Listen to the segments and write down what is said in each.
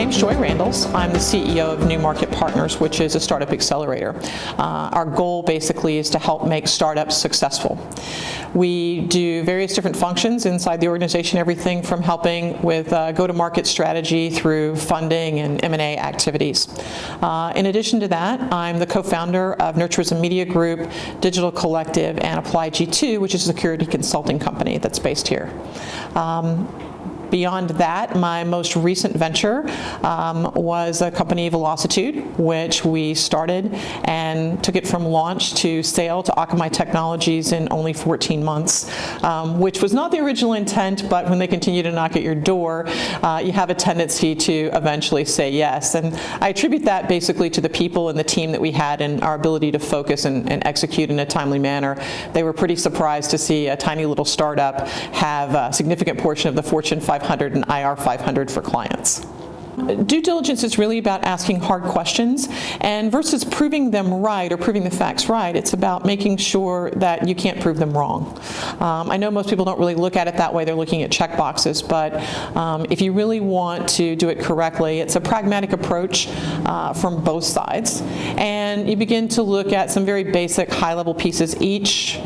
name's Joy Randalls. I'm the CEO of New Market Partners, which is a startup accelerator. Our goal basically is to help make startups successful. We do various different functions inside the organization, everything from helping with go-to-market strategy through funding and M&A activities. In addition to that, I'm the co-founder of Nurturism Media Group, Digital Collective, and Apply G2, which is a security consulting company that's based here. Beyond that, my most recent venture was a company, Velocitude, which we started and took it from launch to sale to Akamai Technologies in only 14 months, which was not the original intent, but when they continue to knock at your door, you have a tendency to eventually say yes. And I attribute that basically to the people and the team that we had and our ability to focus and execute in a timely manner. They were pretty surprised to see a tiny little startup have a significant portion of the Fortune 500 and IR 500 for clients. Due diligence is really about asking hard questions, and versus proving them right or proving the facts right, it's about making sure that you can't prove them wrong. I know most people don't really look at it that way. They're looking at check boxes, but if you really want to do it correctly, it's a pragmatic approach from both sides, and you begin to look at some very basic high-level pieces. Each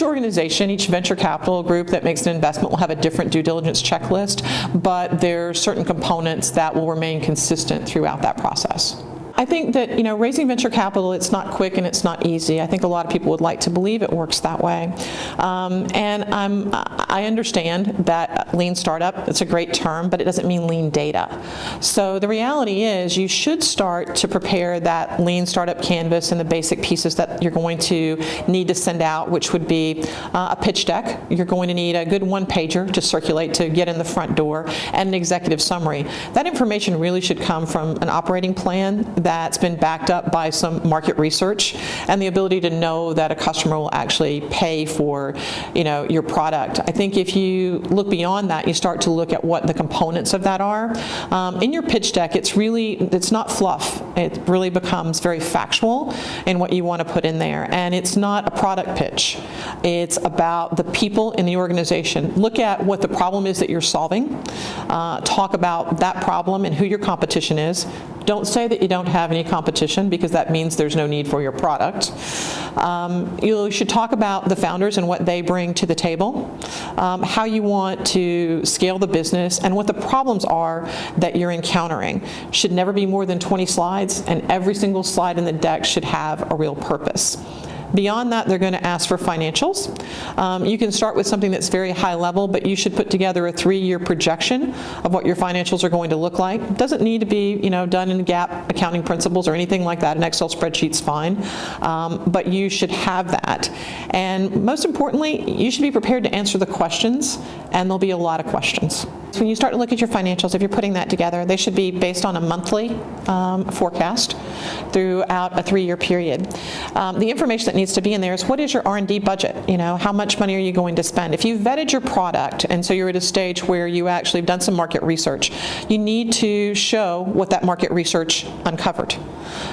organization, each venture capital group that makes an investment will have a different due diligence checklist, but there are certain components that will remain consistent throughout that process. I think that, raising venture capital, it's not quick and it's not easy. I think a lot of people would like to believe it works that way. And I understand that lean startup, it's a great term, but it doesn't mean lean data. So the reality is you should start to prepare that lean startup canvas and the basic pieces that you're going to need to send out, which would be a pitch deck. You're going to need a good one-pager to circulate to get in the front door, and an executive summary. That information really should come from an operating plan that's been backed up by some market research and the ability to know that a customer will actually pay for your product. I think if you look beyond that, you start to look at what the components of that are. In your pitch deck, it's not fluff. It really becomes very factual in what you want to put in there. And it's not a product pitch. It's about the people in the organization. Look at what the problem is that you're solving. Talk about that problem and who your competition is. Don't say that you don't have any competition, because that means there's no need for your product. You should talk about the founders and what they bring to the table, how you want to scale the business, and what the problems are that you're encountering. Should never be more than 20 slides, and every single slide in the deck should have a real purpose. Beyond that, they're going to ask for financials. You can start with something that's very high level, but you should put together a 3-year projection of what your financials are going to look like. It doesn't need to be done in GAAP accounting principles or anything like that. An Excel spreadsheet's fine, but you should have that. And most importantly, you should be prepared to answer the questions, and there'll be a lot of questions. When you start to look at your financials, if you're putting that together, they should be based on a monthly forecast throughout a 3-year period. The information that needs to be in there is, what is your R&D budget? How much money are you going to spend? If you've vetted your product, and so you're at a stage where you actually have done some market research, you need to show what that market research uncovered.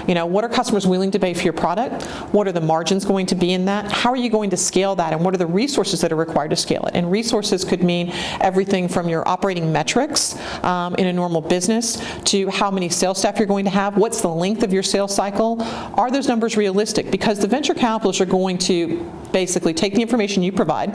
What are customers willing to pay for your product? What are the margins going to be in that? How are you going to scale that? And what are the resources that are required to scale it? And resources could mean everything from your operating metrics in a normal business to how many sales staff you're going to have. What's the length of your sales cycle? Are those numbers realistic? Because the venture capitalists are going to basically take the information you provide.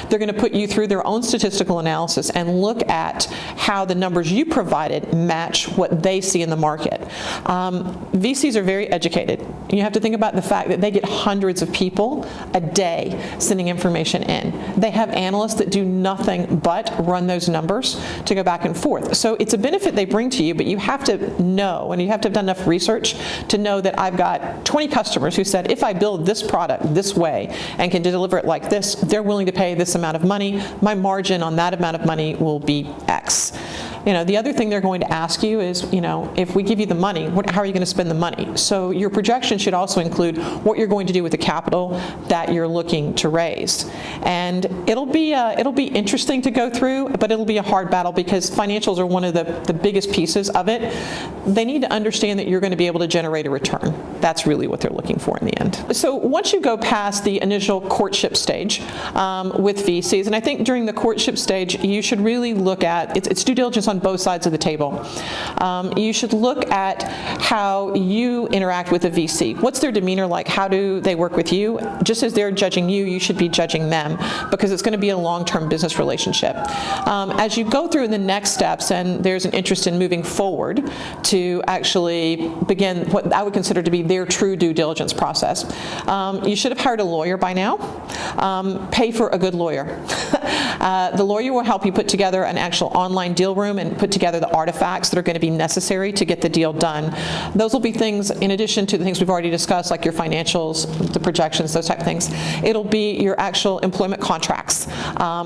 They're going to put you through their own statistical analysis and look at how the numbers you provided match what they see in the market. VCs are very educated. You have to think about the fact that they get hundreds of people a day sending information in. They have analysts that do nothing but run those numbers to go back and forth. So it's a benefit they bring to you, but you have to know, and you have to have done enough research to know that I've got 20 customers who said, if I build this product this way and can deliver it like this, they're willing to pay this amount of money. My margin on that amount of money will be X. The other thing they're going to ask you is, if we give you the money, how are you going to spend the money? So your projection should also include what you're going to do with the capital that you're looking to raise. And it'll be interesting to go through, but it'll be a hard battle, because financials are one of the biggest pieces of it. They need to understand that you're going to be able to generate a return. That's really what they're looking for in the end. So once you go past the initial courtship stage with VCs, and I think during the courtship stage, you should really look at, it's due diligence on on both sides of the table. You should look at how you interact with a VC. What's their demeanor like? How do they work with you? Just as they're judging you, you should be judging them, because it's going to be a long-term business relationship. As you go through the next steps, and there's an interest in moving forward to actually begin what I would consider to be their true due diligence process, you should have hired a lawyer by now. Pay for a good lawyer. The lawyer will help you put together an actual online deal room and put together the artifacts that are going to be necessary to get the deal done. Those will be things in addition to the things we've already discussed, like your financials, the projections, those type of things. It'll be your actual employment contracts.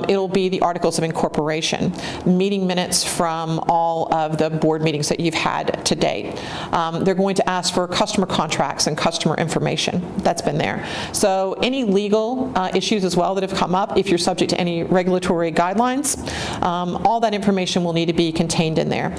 It'll be the articles of incorporation, meeting minutes from all of the board meetings that you've had to date. They're going to ask for customer contracts and customer information. That's been there. So any legal issues as well that have come up, if you're subject to any regulatory guidelines, all that information will need to be contained in there.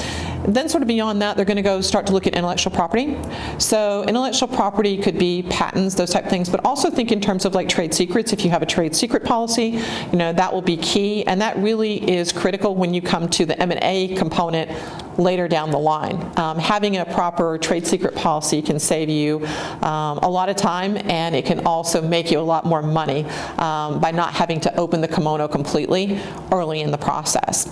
Then sort of beyond that, they're going to start to look at intellectual property. So intellectual property could be patents, those type of things, but also think in terms of like trade secrets. If you have a trade secret policy, that will be key, and that really is critical when you come to the M&A component later down the line. Having a proper trade secret policy can save you a lot of time, and it can also make you a lot more money by not having to open the kimono completely early in the process.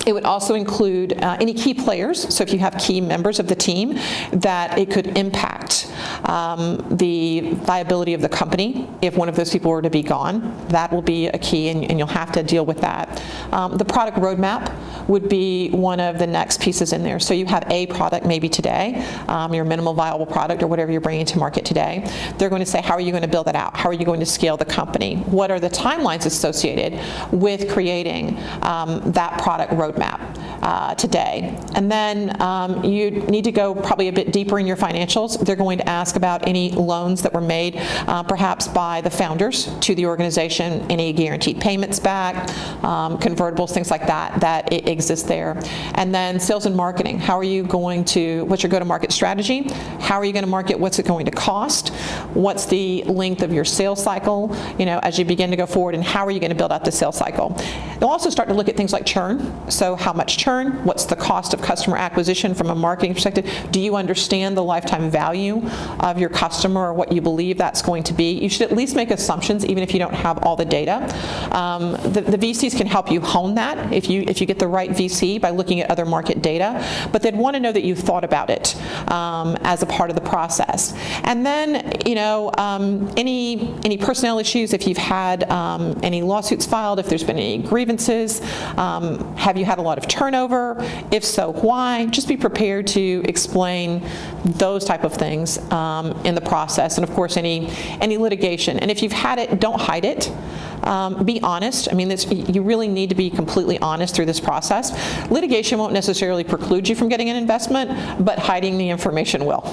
It would also include any key players, so if you have key members of the team, that it could impact the viability of the company if one of those people were to be gone. That will be a key, and you'll have to deal with that. The product roadmap would be one of the next pieces in there. So you have a product maybe today, your minimal viable product or whatever you're bringing to market today. They're going to say, how are you going to build that out? How are you going to scale the company? What are the timelines associated with creating that product roadmap today? And then you need to go probably a bit deeper in your financials. They're going to ask about any loans that were made perhaps by the founders to the organization, any guaranteed payments back, convertibles, things like that exist there. And then sales and marketing. How are you going to, what's your go-to-market strategy? How are you going to market? What's it going to cost? What's the length of your sales cycle, as you begin to go forward, and how are you going to build out the sales cycle? They'll also start to look at things like churn. So how much churn? What's the cost of customer acquisition from a marketing perspective? Do you understand the lifetime value of your customer, or what you believe that's going to be? You should at least make assumptions, even if you don't have all the data. The VCs can help you hone that if you get the right VC by looking at other market data, but they'd want to know that you've thought about it as a part of the process. And then, any personnel issues, if you've had any lawsuits filed, if there's been any grievances, have you had a lot of turnover? If so, why? Just be prepared to explain those type of things in the process, and of course any litigation. And if you've had it, don't hide it. Be honest. I mean, you really need to be completely honest through this process. Litigation won't necessarily preclude you from getting an investment, but hiding the information will.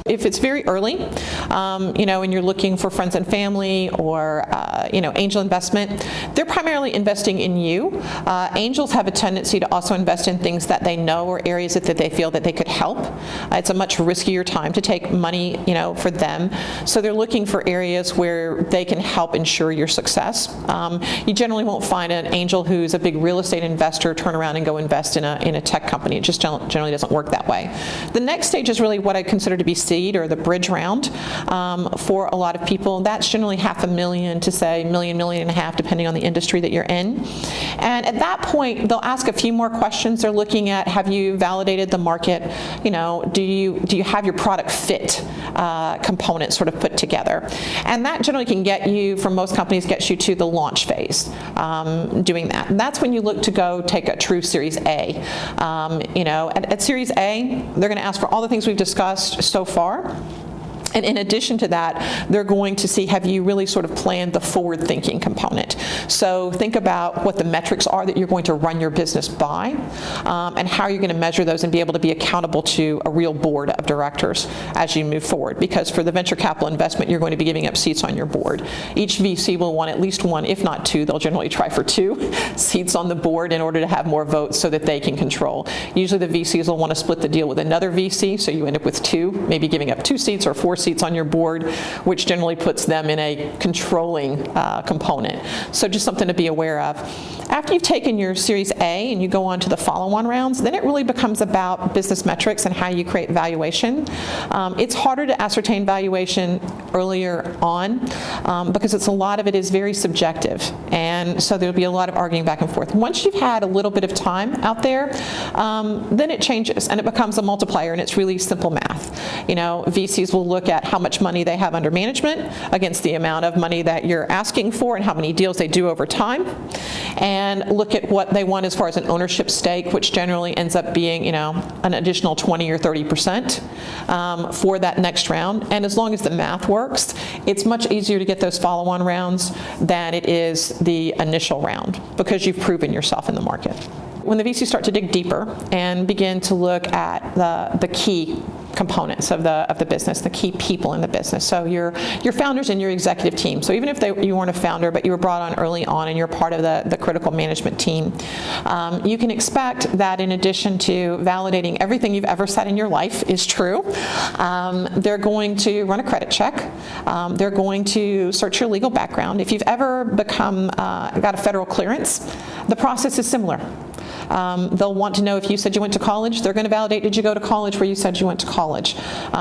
If it's very early, and you're looking for friends and family or angel investment, they're primarily investing in you. Angels have a tendency to also invest in things that they know or areas that they feel that they could help. It's a much riskier time to take money, for them. So they're looking for areas where they can help ensure your success. You generally won't find an angel who's a big real estate investor turn around and go invest in a tech company. It just generally doesn't work that way. The next stage is really what I consider to be seed, or the bridge round for a lot of people. That's generally $500,000 to say $1.5 million, depending on the industry that you're in. And at that point, they'll ask a few more questions. They're looking at, have you validated the market? Do you have your product fit component sort of put together? And that generally can get you, from most companies, gets you to the launch phase, doing that. And that's when you look to go take a true Series A. At Series A, they're going to ask for all the things we've discussed so far. And in addition to that, they're going to see, have you really sort of planned the forward-thinking component? So think about what the metrics are that you're going to run your business by, and how you're going to measure those and be able to be accountable to a real board of directors as you move forward. Because for the venture capital investment, you're going to be giving up seats on your board. Each VC will want at least one, if not two. They'll generally try for 2 seats on the board in order to have more votes so that they can control. Usually the VCs will want to split the deal with another VC, so you end up with 2, maybe giving up 2 seats or 4 seats on your board, which generally puts them in a controlling component. So just something to be aware of. After you've taken your Series A and you go on to the follow-on rounds, then it really becomes about business metrics and how you create valuation. It's harder to ascertain valuation earlier on because a lot of it is very subjective, and so there'll be a lot of arguing back and forth. Once you've had a little bit of time out there, then it changes and it becomes a multiplier, and it's really simple math. VCs will look at how much money they have under management against the amount of money that you're asking for and how many deals they do over time, and look at what they want as far as an ownership stake, which generally ends up being, an additional 20 or 30% for that next round. And as long as the math works, it's much easier to get those follow-on rounds than it is the initial round because you've proven yourself in the market. When the VCs start to dig deeper and begin to look at the key components of the business, the key people in the business. So your founders and your executive team. So even if you weren't a founder, but you were brought on early on and you're part of the critical management team, you can expect that in addition to validating everything you've ever said in your life is true, they're going to run a credit check. They're going to search your legal background. If you've ever got a federal clearance, the process is similar. They'll want to know if you said you went to college. They're going to validate, did you go to college where you said you went to college?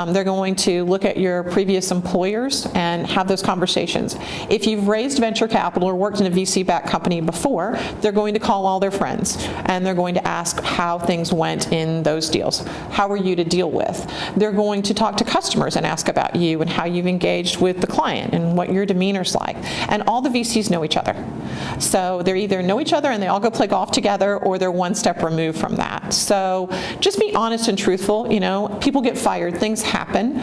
They're going to look at your previous employers and have those conversations. If you've raised venture capital or worked in a VC-backed company before, they're going to call all their friends and they're going to ask how things went in those deals. How were you to deal with? They're going to talk to customers and ask about you and how you've engaged with the client and what your demeanor's like. And all the VCs know each other. So they either know each other and they all go play golf together, or they're one step removed from that. So just be honest and truthful. People get fired, things happen.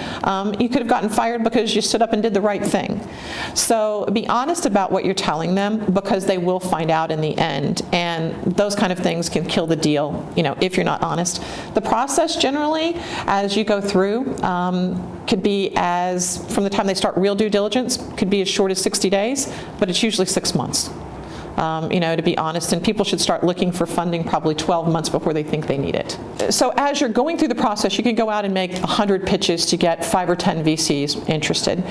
You could have gotten fired because you stood up and did the right thing. So be honest about what you're telling them, because they will find out in the end, and those kind of things can kill the deal, if you're not honest. The process generally, as you go through, could be from the time they start real due diligence, could be as short as 60 days, but it's usually 6 months. To be honest, and people should start looking for funding probably 12 months before they think they need it. So as you're going through the process, you can go out and make 100 pitches to get 5 or 10 VCs interested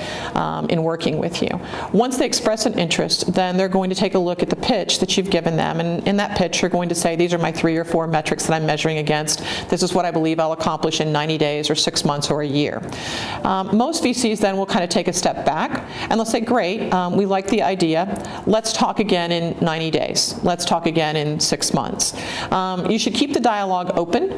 in working with you. Once they express an interest, then they're going to take a look at the pitch that you've given them, and in that pitch you're going to say, these are my 3 or 4 metrics that I'm measuring against. This is what I believe I'll accomplish in 90 days or 6 months or a year. Most VCs then will kind of take a step back and they'll say, great, we like the idea. Let's talk again in 90 days. Let's talk again in 6 months. You should keep the dialogue open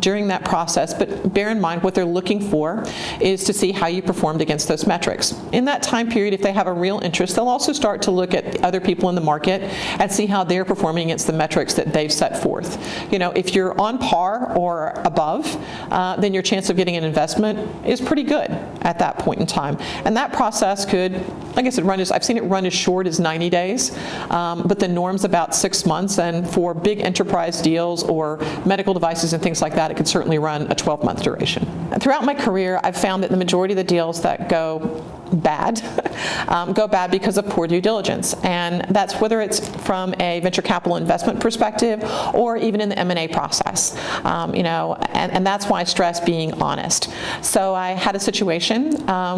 during that process, but bear in mind what they're looking for is to see how you performed against those metrics. In that time period, if they have a real interest, they'll also start to look at other people in the market and see how they're performing against the metrics that they've set forth. If you're on par or above, then your chance of getting an investment is pretty good at that point in time. And that process could, like I said, I've seen it run as short as 90 days. But the norm's about 6 months, and for big enterprise deals or medical devices and things like that, it could certainly run a 12-month duration. And throughout my career, I've found that the majority of the deals that go bad because of poor due diligence, and that's whether it's from a venture capital investment perspective or even in the M&A process. And that's why I stress being honest. So I had a situation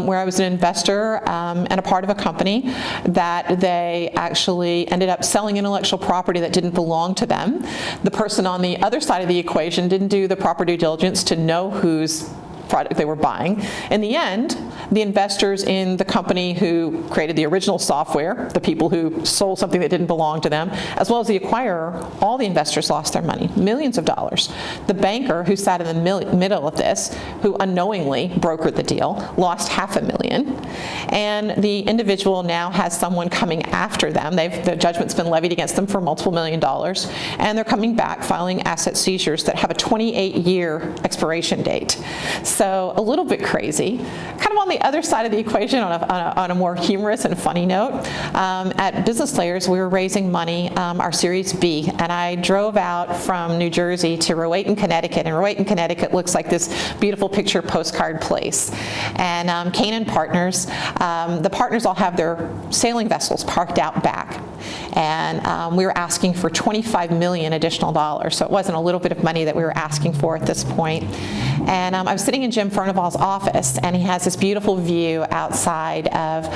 where I was an investor and a part of a company that they actually ended up selling intellectual property that didn't belong to them. The person on the other side of the equation didn't do the proper due diligence to know whose product they were buying. In the end, the investors in the company who created the original software, the people who sold something that didn't belong to them, as well as the acquirer, all the investors lost their money, millions of dollars. The banker who sat in the middle of this, who unknowingly brokered the deal, lost $500,000. And the individual now has someone coming after them. The judgment's been levied against them for multiple $1 million, and they're coming back filing asset seizures that have a 28-year expiration date. So a little bit crazy. Kind of on the other side of the equation, on a more humorous and funny note, at Business Layers we were raising money, our Series B, and I drove out from New Jersey to Rowayton, Connecticut, and Rowayton, Connecticut looks like this beautiful picture postcard place. And Canaan Partners, the partners all have their sailing vessels parked out back, and we were asking for $25 million additional dollars, so it wasn't a little bit of money that we were asking for at this point. And I was sitting in Jim Furnival's office, and he has this beautiful view outside of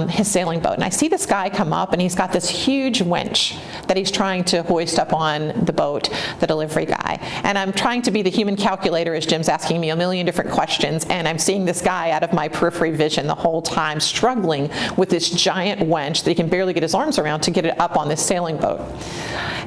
his sailing boat. And I see this guy come up, and he's got this huge winch that he's trying to hoist up on the boat, the delivery guy. And I'm trying to be the human calculator as Jim's asking me a million different questions, and I'm seeing this guy out of my periphery vision the whole time struggling with this giant winch that he can barely get his arms around to get it up on this sailing boat.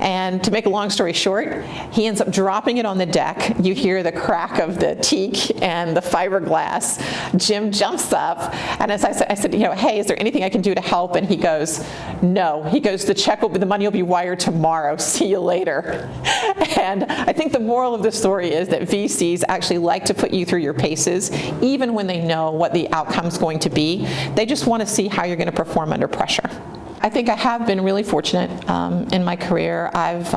And to make a long story short, he ends up dropping it on the deck. You hear the crack of the teak and the fiberglass. Jim jumps up, and as I said, hey, is there anything I can do to help? And he goes, no. He goes, the money will be wired tomorrow. See you later. And I think the moral of the story is that VCs actually like to put you through your paces, even when they know what the outcome's going to be. They just want to see how you're going to perform under pressure. I think I have been really fortunate in my career. I've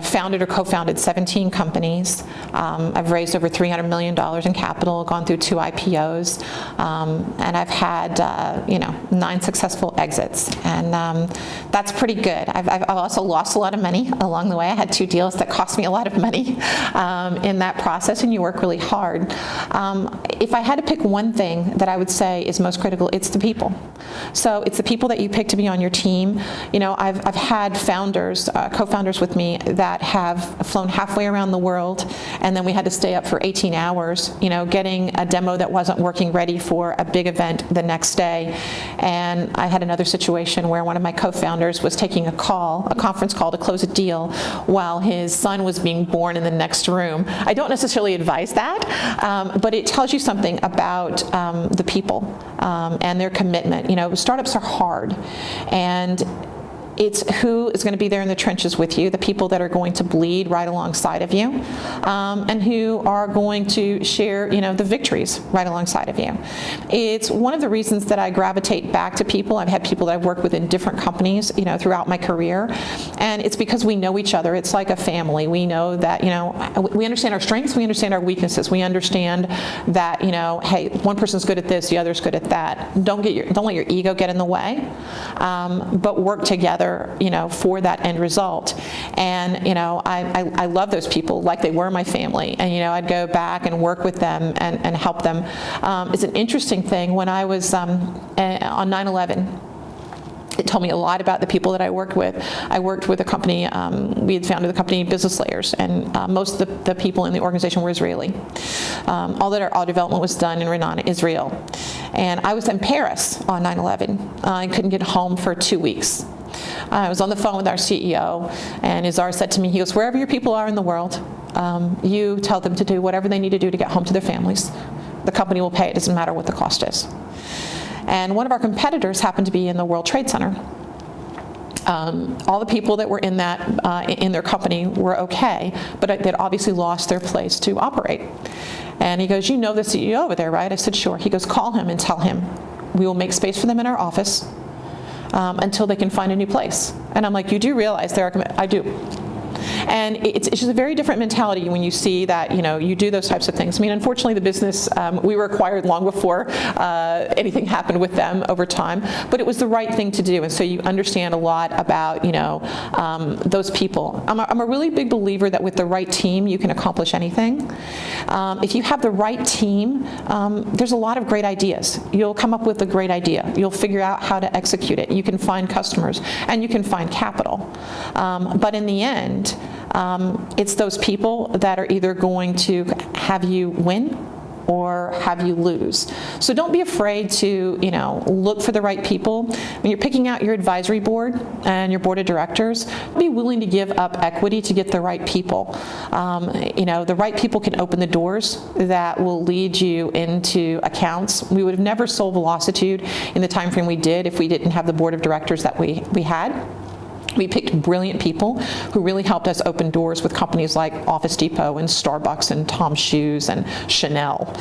founded or co-founded 17 companies. I've raised over $300 million in capital, gone through 2 IPOs, and I've had 9 successful exits, and that's pretty good. I've also lost a lot of money along the way. I had 2 deals that cost me a lot of money in that process, and you work really hard. If I had to pick one thing that I would say is most critical, it's the people. So it's the people that you pick to be on your team. I've had founders, co-founders with me that have flown halfway around the world, and then we had to stay up for 18 hours, getting a demo that wasn't working ready for a big event the next day. And I had another situation where one of my co-founders was taking a conference call to close a deal while his son was being born in the next room. I don't necessarily advise that, but it tells you something about the people and their commitment. Startups are hard, and it's who is going to be there in the trenches with you, the people that are going to bleed right alongside of you, and who are going to share, the victories right alongside of you. It's one of the reasons that I gravitate back to people. I've had people that I've worked with in different companies, throughout my career, and it's because we know each other. It's like a family. We know that, we understand our strengths, we understand our weaknesses, we understand that, hey, one person's good at this, the other's good at that. Don't let your ego get in the way, but work together, for that end result. And, I love those people like they were my family. And, I'd go back and work with them and help them. It's an interesting thing. When I was on 9/11, it told me a lot about the people that I worked with. I worked with a company, we had founded the company Business Layers, and most of the people in the organization were Israeli. All our development was done in Renana, Israel. And I was in Paris on 9/11. I couldn't get home for 2 weeks. I was on the phone with our CEO, and Izar said to me, he goes, wherever your people are in the world, you tell them to do whatever they need to do to get home to their families. The company will pay. It doesn't matter what the cost is. And one of our competitors happened to be in the World Trade Center. All the people that were in their company were okay, but they'd obviously lost their place to operate. And he goes, the CEO over there, right? I said, sure. He goes, call him and tell him we will make space for them in our office until they can find a new place. And I'm like, you do realize I do. And it's just a very different mentality when you see that, you do those types of things. I mean, unfortunately, the business, we were acquired long before anything happened with them over time, but it was the right thing to do. And so you understand a lot about, those people. I'm a really big believer that with the right team, you can accomplish anything. If you have the right team, there's a lot of great ideas. You'll come up with a great idea. You'll figure out how to execute it. You can find customers, and you can find capital. But in the end, it's those people that are either going to have you win or have you lose. So don't be afraid to, look for the right people. When you're picking out your advisory board and your board of directors, be willing to give up equity to get the right people. The right people can open the doors that will lead you into accounts. We would have never sold Velocitude in the time frame we did if we didn't have the board of directors that we had. We picked brilliant people who really helped us open doors with companies like Office Depot and Starbucks and Tom's Shoes and Chanel.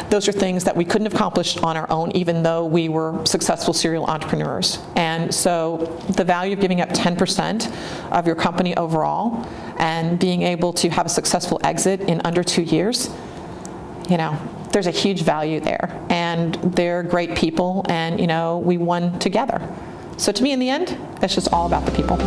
Those are things that we couldn't have accomplished on our own, even though we were successful serial entrepreneurs. And so the value of giving up 10% of your company overall and being able to have a successful exit in under 2 years, there's a huge value there. And they're great people, and we won together. So to me, in the end, it's just all about the people.